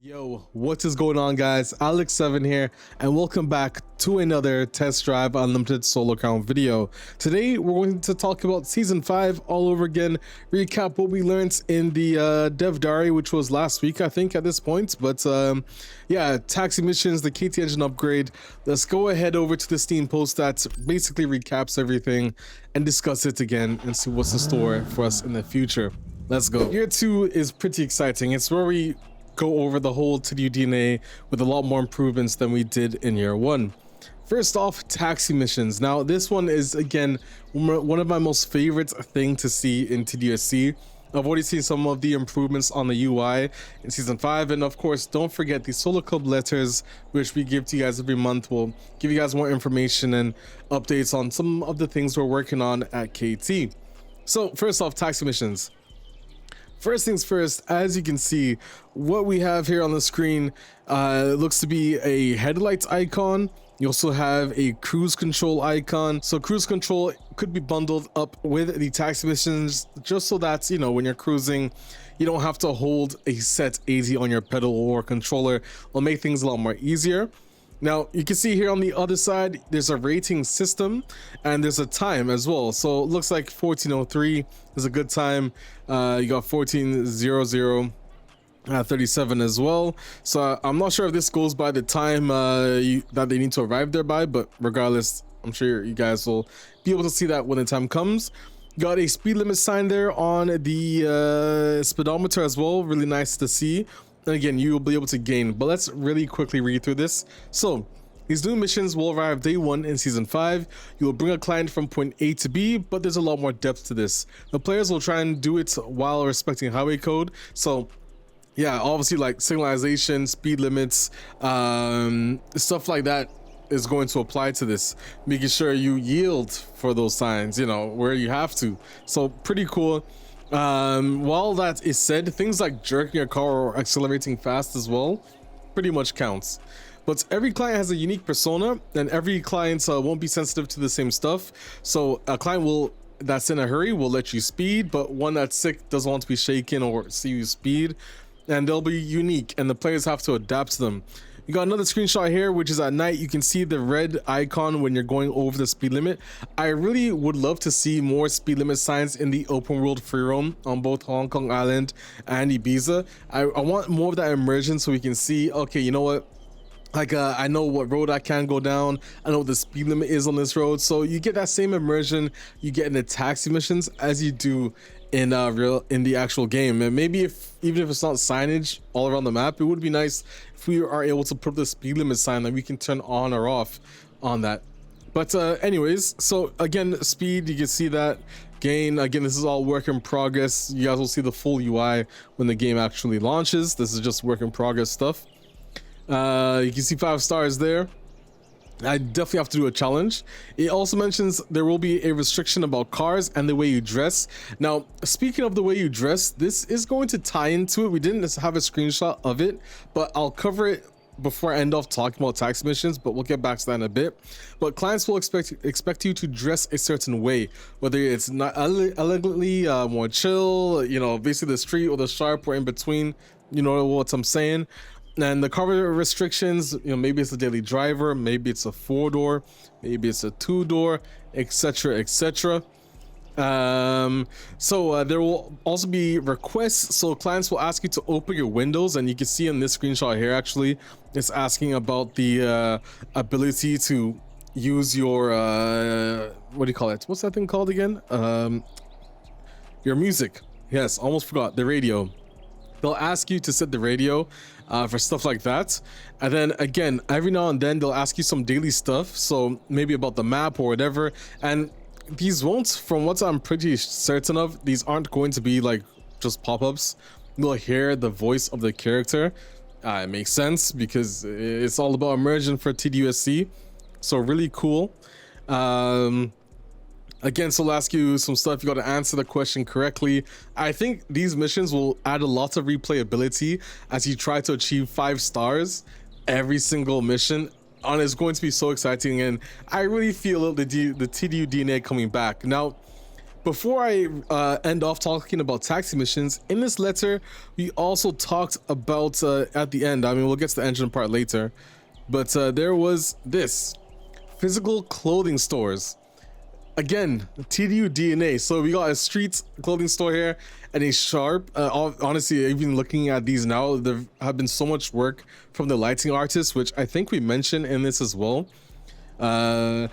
Yo, what is going on, guys? Alex7 here, and welcome back to another Test Drive Unlimited solo count video. Today we're going to talk about season 5 all over again, recap what we learned in the dev diary, which was last week I think at this point. But yeah, taxi missions, the KT engine upgrade. Let's go ahead over to the Steam post that basically recaps everything and discuss it again and see what's in store for us in the future. Let's go. Year 2 is pretty exciting. It's where we go over the whole TDUSC with a lot more improvements than we did in year 1. First off, taxi missions. Now this one is again one of my most favorite thing to see in TDUSC. I've already seen some of the improvements on the UI in season 5, and of course don't forget the solo club letters which we give to you guys every month. Will give you guys more information and updates on some of the things we're working on at KT. So first off, taxi missions. First things first, as you can see, what we have here on the screen looks to be a headlights icon. You also have a cruise control icon. So cruise control could be bundled up with the taxi missions, just so that, you know, when you're cruising, you don't have to hold a set 80 on your pedal or controller. It'll make things a lot more easier. Now you can see here on the other side there's a rating system and there's a time as well. So it looks like 1403 is a good time. You got 1400 37 as well. So I'm not sure if this goes by the time that they need to arrive there by, but regardless, I'm sure you guys will be able to see that when the time comes. Got a speed limit sign there on the speedometer as well. Really nice to see. And again, you will be able to gain, but let's really quickly read through this. So these new missions will arrive day 1 in season 5. You will bring a client from point A to B, but there's a lot more depth to this. The players will try and do it while respecting highway code. So yeah, obviously like signalization, speed limits, stuff like that is going to apply to this, making sure you yield for those signs, you know, where you have to. So pretty cool. While that is said, things like jerking your car or accelerating fast as well pretty much counts. But every client has a unique persona, and every client won't be sensitive to the same stuff. So a client that's in a hurry will let you speed, but one that's sick doesn't want to be shaken or see you speed, and they'll be unique and the players have to adapt to them. You got another screenshot here, which is at night. You can see the red icon when you're going over the speed limit. I really would love to see more speed limit signs in the open world free roam on both Hong Kong Island and Ibiza. I want more of that immersion so we can see, okay, you know what? Like I know what road I can go down. I know what the speed limit is on this road. So you get that same immersion you get in the taxi missions as you do in the actual game. And maybe even if it's not signage all around the map, it would be nice if we are able to put the speed limit sign that we can turn on or off on that. But anyways, so again, speed, you can see that. Gain, again, this is all work in progress. You guys will see the full UI when the game actually launches. This is just work in progress stuff. You can see 5 stars there. I definitely have to do a challenge. It also mentions there will be a restriction about cars and the way you dress. Now, speaking of the way you dress, this is going to tie into it. We didn't have a screenshot of it, but I'll cover it before I end off talking about tax missions, but we'll get back to that in a bit. But clients will expect you to dress a certain way, whether it's not elegantly, more chill, you know, basically the street or the sharp or in between, you know what I'm saying. And the cover restrictions, you know, maybe it's a daily driver, maybe it's a 4-door, maybe it's a 2-door, etc, etc. So there will also be requests. So clients will ask you to open your windows, and you can see in this screenshot here, actually it's asking about the ability to use your what do you call it, what's that thing called again, your music. Yes, almost forgot, the radio. They'll ask you to set the radio for stuff like that. And then again, every now and then they'll ask you some daily stuff, so maybe about the map or whatever. And these won't, from what I'm pretty certain of, these aren't going to be like just pop-ups. You'll hear the voice of the character. It makes sense because it's all about immersion for TDUSC. So really cool. Again, so they'll ask you some stuff. You got to answer the question correctly. I think these missions will add a lot of replayability as you try to achieve 5 stars every single mission. And it's going to be so exciting, and I really feel the TDU DNA coming back. Now, before I end off talking about taxi missions, in this letter, we also talked about at the end, I mean, we'll get to the engine part later, but there was this physical clothing stores. Again, TDU DNA. So we got a street clothing store here and a sharp. Honestly, even looking at these now, there have been so much work from the lighting artists, which I think we mentioned in this as well. We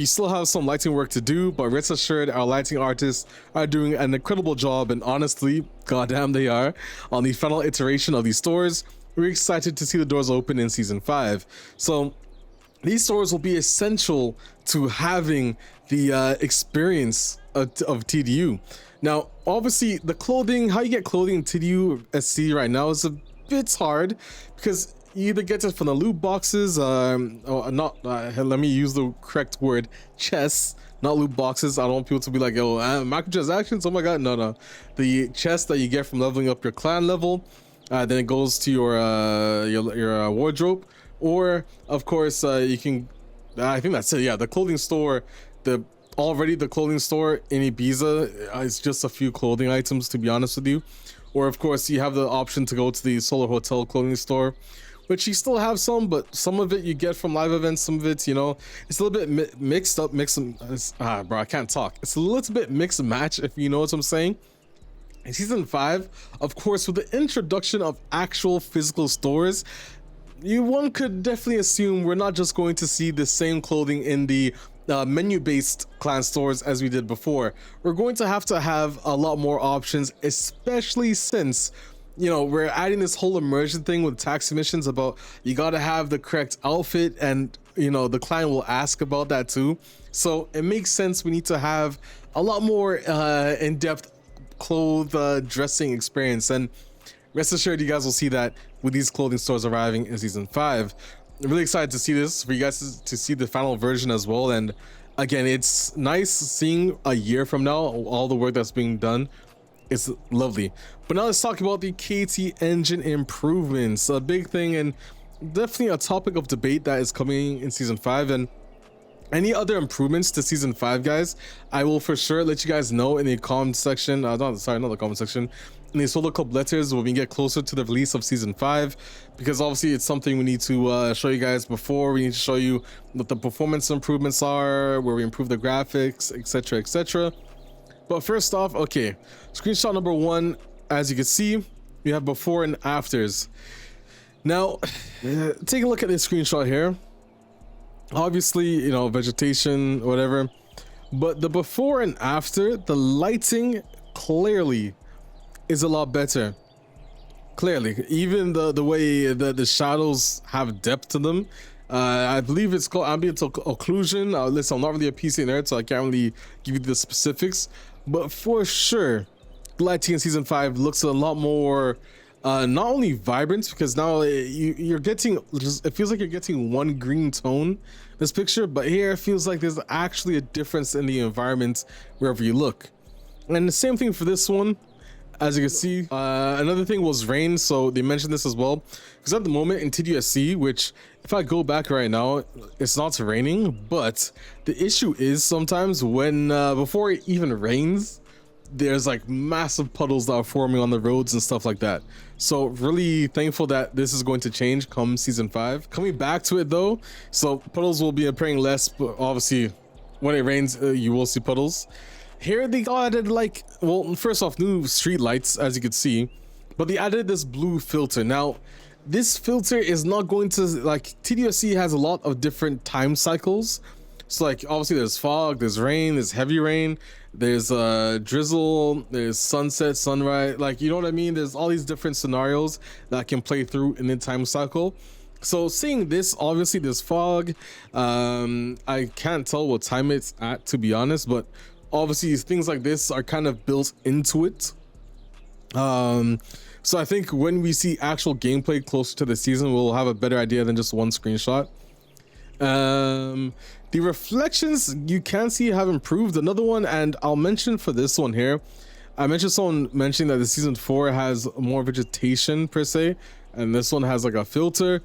still have some lighting work to do, but rest assured our lighting artists are doing an incredible job, and honestly, goddamn they are, on the final iteration of these stores. We're excited to see the doors open in season 5. So these stores will be essential to having the experience of TDU. Now, obviously, the clothing, how you get clothing in TDUSC right now is a bit hard, because you either get it from the loot boxes, let me use the correct word, chests, not loot boxes. I don't want people to be like, oh, microtransactions, oh my god, no. The chest that you get from leveling up your clan level, then it goes to your wardrobe, or of course you can, I think that's it, yeah, the clothing store, the clothing store in Ibiza is just a few clothing items, to be honest with you. Or of course you have the option to go to the Solar Hotel clothing store, which you still have some, but some of it you get from live events, some of it, you know, it's a little bit mixed up, bro, I can't talk. It's a little bit mixed match, if you know what I'm saying. In season 5, of course, with the introduction of actual physical stores, one could definitely assume we're not just going to see the same clothing in the menu-based clan stores as we did before. We're going to have a lot more options, especially since, you know, we're adding this whole immersion thing with taxi missions about you got to have the correct outfit, and you know the client will ask about that too. So it makes sense we need to have a lot more in-depth dressing experience, and rest assured you guys will see that with these clothing stores arriving in season 5. I'm really excited to see this, for you guys to see the final version as well. And again, it's nice seeing a year from now all the work that's being done. It's lovely. But now let's talk about the KT engine improvements, a big thing and definitely a topic of debate that is coming in season 5. And any other improvements to season 5, guys, I will for sure let you guys know in the comment section. Not the comment section, in the Solo Cup letters when we get closer to the release of season 5, because obviously it's something we need to show you guys before. We need to show you what the performance improvements are, where we improve the graphics, etc, etc. But first off, okay, screenshot number 1, as you can see, we have before and afters. Now, take a look at this screenshot here. Obviously, you know, vegetation, whatever, but the before and after, the lighting clearly is a lot better. Clearly, even the way the shadows have depth to them. I believe it's called ambient occlusion. Listen, I'm not really a PC nerd, so I can't really give you the specifics, but for sure lighting in season 5 looks a lot more not only vibrant, because now you're getting, it feels like you're getting one green tone in this picture, but here it feels like there's actually a difference in the environment wherever you look. And the same thing for this one. As you can see, another thing was rain, so they mentioned this as well, because at the moment in TDUSC, which if I go back right now, it's not raining, but the issue is sometimes when before it even rains, there's like massive puddles that are forming on the roads and stuff like that. So really thankful that this is going to change come season 5. Coming back to it though, so puddles will be appearing less, but obviously when it rains you will see puddles. Here they added, like, well, first off, new street lights, as you can see, but they added this blue filter. Now this filter is not going to, like, TDUSC has a lot of different time cycles. So like obviously there's fog, there's rain, there's heavy rain, there's drizzle, there's sunset, sunrise, like, you know what I mean? There's all these different scenarios that can play through in the time cycle. So seeing this, obviously there's fog. I can't tell what time it's at, to be honest, but obviously things like this are kind of built into it. So I think when we see actual gameplay closer to the season, we'll have a better idea than just one screenshot. The reflections you can see have improved. Another one, and I'll mention for this one here, I mentioned someone mentioning that the season 4 has more vegetation per se, and this one has like a filter.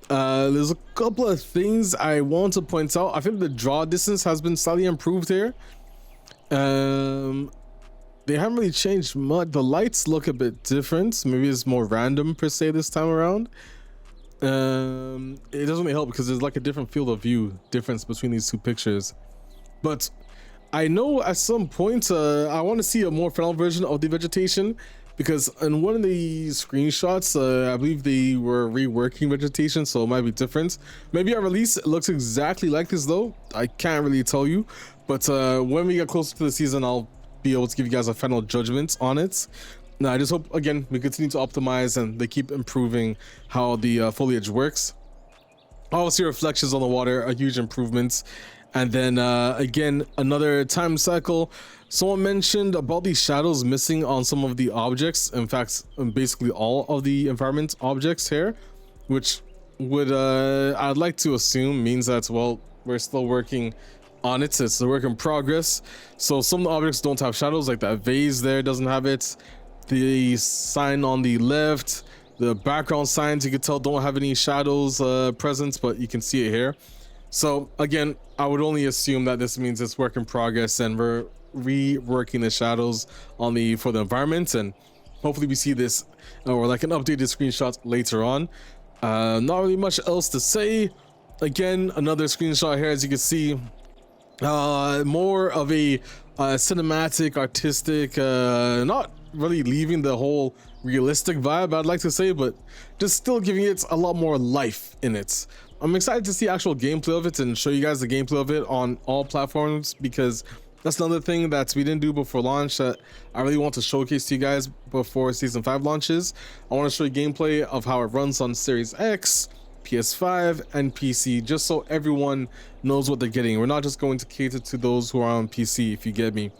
There's a couple of things I want to point out. I think the draw distance has been slightly improved here. They haven't really changed much. The lights look a bit different. Maybe it's more random per se this time around. It doesn't really help because there's like a different field of view difference between these two pictures. But I know at some point I want to see a more final version of the vegetation, because in one of the screenshots I believe they were reworking vegetation, so it might be different. Maybe at release it looks exactly like this though. I can't really tell you, but when we get closer to the season I'll be able to give you guys a final judgment on it. Now I just hope again we continue to optimize and they keep improving how the foliage works. Obviously reflections on the water are huge improvements. And then again, another time cycle. Someone mentioned about these shadows missing on some of the objects. In fact, basically all of the environment objects here, which would I'd like to assume means that, well, we're still working on it. It's a work in progress. So some of the objects don't have shadows, like that vase there doesn't have it. The sign on the left, the background signs, you can tell don't have any shadows present, but you can see it here. So again, I would only assume that this means it's work in progress and we're reworking the shadows on for the environment, and hopefully we see this or like an updated screenshot later on. Not really much else to say. Again, another screenshot here, as you can see, more of a cinematic, artistic, not really leaving the whole realistic vibe I'd like to say, but just still giving it a lot more life in it. I'm excited to see actual gameplay of it and show you guys the gameplay of it on all platforms, because that's another thing that we didn't do before launch that I really want to showcase to you guys before season 5 launches. I want to show you gameplay of how it runs on Series X, PS5 and PC, just so everyone knows what they're getting. We're not just going to cater to those who are on PC, if you get me.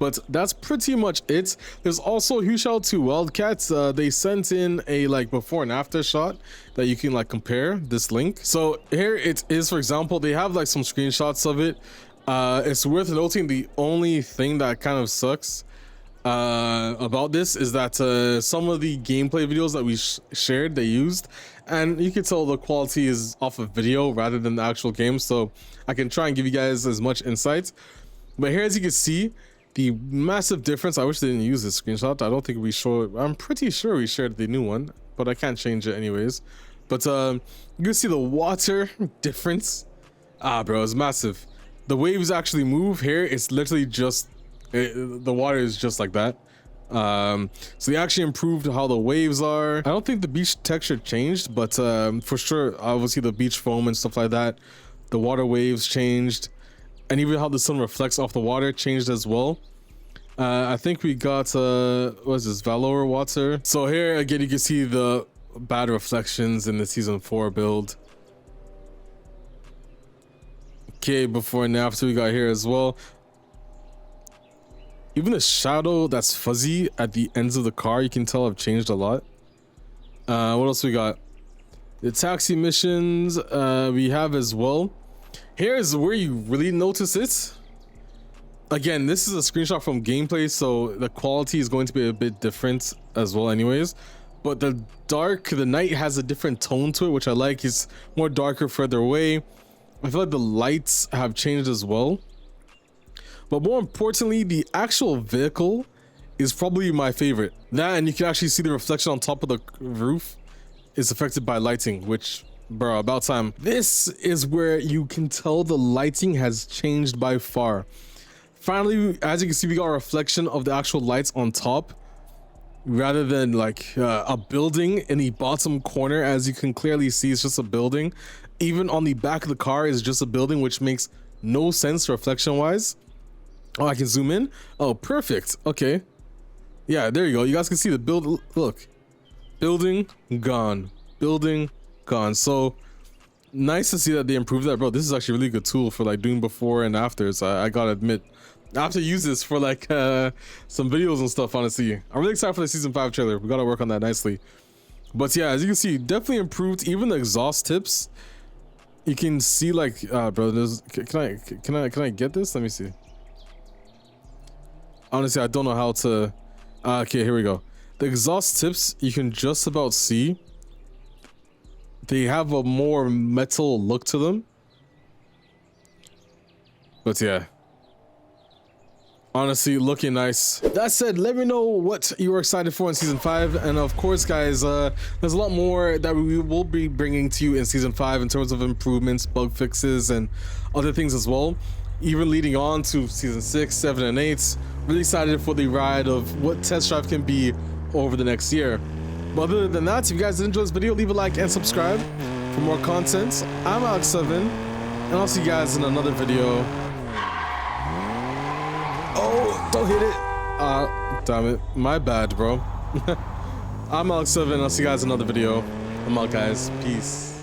But that's pretty much it. There's also a huge shout out to Wildcats. They sent in a like before and after shot that you can like compare this link. So here it is. For example, they have like some screenshots of it. It's worth noting the only thing that kind of sucks about this is that some of the gameplay videos that we shared, they used, and you can tell the quality is off of video rather than the actual game. So I can try and give you guys as much insight. But here, as you can see, the massive difference. I wish they didn't use this screenshot. I don't think we showed. I'm pretty sure we shared the new one, but I can't change it anyways. But you can see the water difference. Bro, it's massive. The waves actually move. Here it's literally just the water is just like that. So they actually improved how the waves are. I don't think the beach texture changed, but for sure obviously the beach foam and stuff like that, the water waves changed, and even how the sun reflects off the water changed as well. I think we got what is this, Valor water. So here again you can see the bad reflections in the season 4 build. Okay, before and after we got here as well. Even the shadow that's fuzzy at the ends of the car, you can tell have changed a lot. What else we got? The taxi missions we have as well. Here's where you really notice it. Again, this is a screenshot from gameplay, so the quality is going to be a bit different as well anyways. But the night has a different tone to it, which I like. It's more darker further away. I feel like the lights have changed as well. But more importantly, the actual vehicle is probably my favorite. That, and you can actually see the reflection on top of the roof is affected by lighting, which, bro, about time. This is where you can tell the lighting has changed by far. Finally, as you can see, we got a reflection of the actual lights on top rather than like a building in the bottom corner. As you can clearly see, it's just a building. Even on the back of the car is just a building, which makes no sense reflection wise. Oh, I can zoom in. Oh, perfect. Okay, yeah, there you go. You guys can see the build. Look, building gone, building gone. So nice to see that they improved that, bro. This is actually a really good tool for like doing before and afters. I gotta admit, I have to use this for like some videos and stuff. Honestly, I'm really excited for the season 5 trailer. We gotta work on that nicely. But yeah, as you can see, definitely improved. Even the exhaust tips, you can see like bro, can I get this? Let me see. Honestly, I don't know how to okay, here we go. The exhaust tips, you can just about see they have a more metal look to them. But yeah, Honestly, looking nice. That said, let me know what you are excited for in season 5, and of course guys, there's a lot more that we will be bringing to you in season 5 in terms of improvements, bug fixes, and other things as well, even leading on to season 6, 7, and 8. Really excited for the ride of what test drive can be over the next year. But other than that, if you guys did enjoy this video, leave a like and subscribe for more content. I'm Alex7, and I'll see you guys in another video. Oh, don't hit it. Damn it. My bad, bro. I'm Alex7. I'll see you guys in another video. I'm out, guys. Peace.